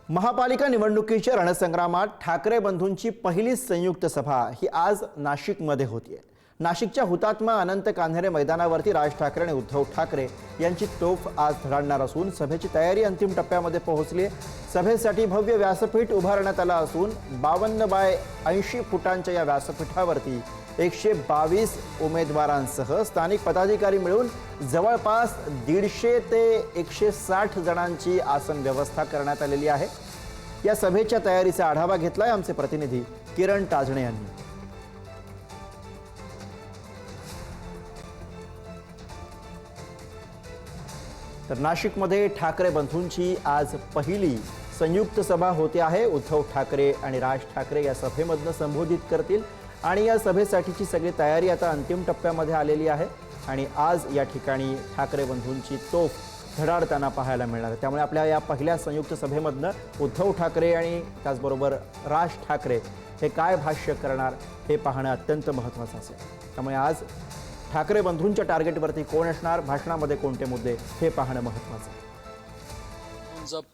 महापालिका निवडणुकीच्या रणसंग्रामात ठाकरे बंधूंची पहिली संयुक्त सभा ही आज नाशिकमध्ये होतीये। नाशिकच्या हुतात्मा अनंत कान्हेरे मैदानावरती राज ठाकरे आणि उद्धव ठाकरे यांची तोफ आज धडाडणार असून सभेची तयारी अंतिम टप्प्यामध्ये पोहोचली आहे। सभेसाठी भव्य व्यासपीठ उभारण्यात आलं असून 52 बाय 80 फुटांच्या या व्यासपीठावरती 122 उमेदवारांसह स्थानिक पदाधिकारी मिळून जवळपास 150 ते 160 जणांची आसन व्यवस्था करण्यात आलेली आहे। या सभेच्या तयारीचा आढावा घेतलाय आमचे प्रतिनिधी किरण ताजणे यांनी। तर नाशिकमध्ये ठाकरे बंधूंची आज पहिली संयुक्त सभा होते आहे। उद्धव ठाकरे आणि राज ठाकरे या सभेमधून संबोधित करतील आणि या सभेसाठीची सगळी तयारी आता अंतिम टप्प्यामध्ये आलेली आहे आणि आज या ठिकाणी ठाकरे बंधूंची तोफ धडाडताना पाहायला मिळणार आहे। त्यामुळे आपल्या या पहिल्या संयुक्त सभेमधून उद्धव ठाकरे आणि त्याचबरोबर राज ठाकरे हे काय भाष्य करणार हे पाहणं अत्यंत महत्त्वाचं असेल। त्यामुळे आज ठाकरे बंधूंच्या टार्गेटवरती कोण असणार, भाषणामध्ये कोणते मुद्दे हे पाहणं महत्त्वाचं आहे।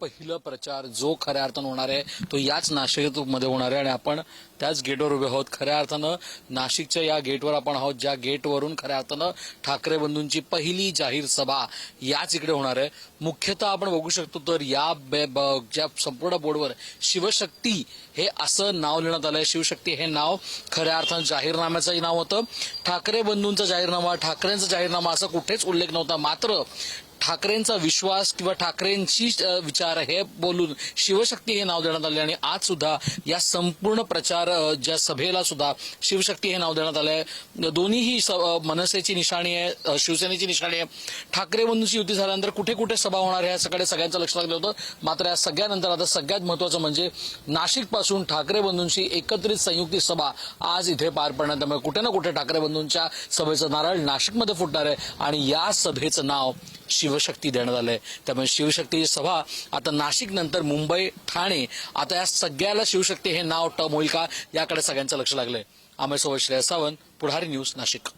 पहिलं प्रचार जो खऱ्या अर्थानं होणार आहे तो याच नाशिकमध्ये होणार आहे आणि आपण त्याच गेटवर उभे आहोत। खऱ्या अर्थानं नाशिकच्या या गेटवर आपण आहोत, ज्या गेटवरून खऱ्या अर्थानं ठाकरे बंधूंची पहिली जाहीर सभा याच इकडे होणार आहे। मुख्यतः आपण बघू शकतो तर या ज्या संपूर्ण बोर्डवर शिवशक्ती हे असं नाव लिहिण्यात आलंय। शिवशक्ती हे नाव खऱ्या अर्थानं जाहीरनाम्याचंही नाव होतं। ठाकरे बंधूंचा जाहीरनामा, ठाकरेंचा जाहीरनामा असा कुठेच उल्लेख नव्हता। मात्र ठाकरेंचा विश्वास किंवा ठाकरेंची विचार हे बोलून शिवशक्ती हे नाव देण्यात आले आणि आज सुद्धा या संपूर्ण प्रचार ज्या सभेला सुद्धा शिवशक्ती हे नाव देण्यात आलंय। दोन्हीही मनसेची निशाणी आहे, शिवसेनेची निशाणी आहे। ठाकरे बंधूंची युती झाल्यानंतर कुठे कुठे सभा होणार आहे याकडे सगळ्यांचं लक्ष लागलं होतं। मात्र या सगळ्यानंतर आता सगळ्यात महत्त्वाचं म्हणजे नाशिक पासून ठाकरे बंधूंची एकत्रित संयुक्त सभा आज इथे पार पडणार। त्यामुळे कुठे ना कुठे ठाकरे बंधूंच्या सभेचं नारळ नाशिकमध्ये फुटणार आहे आणि या सभेचं नाव शिवशक्ती देण्यात आलंय। त्यामुळे शिवशक्तीची सभा आता नाशिक नंतर मुंबई, ठाणे आता या सगळ्याला शिवशक्ती हे नाव टर्म होईल का याकडे सगळ्यांचं लक्ष लागलंय। आमच्यासोबत श्रेया सावंत, पुढारी न्यूज, नाशिक।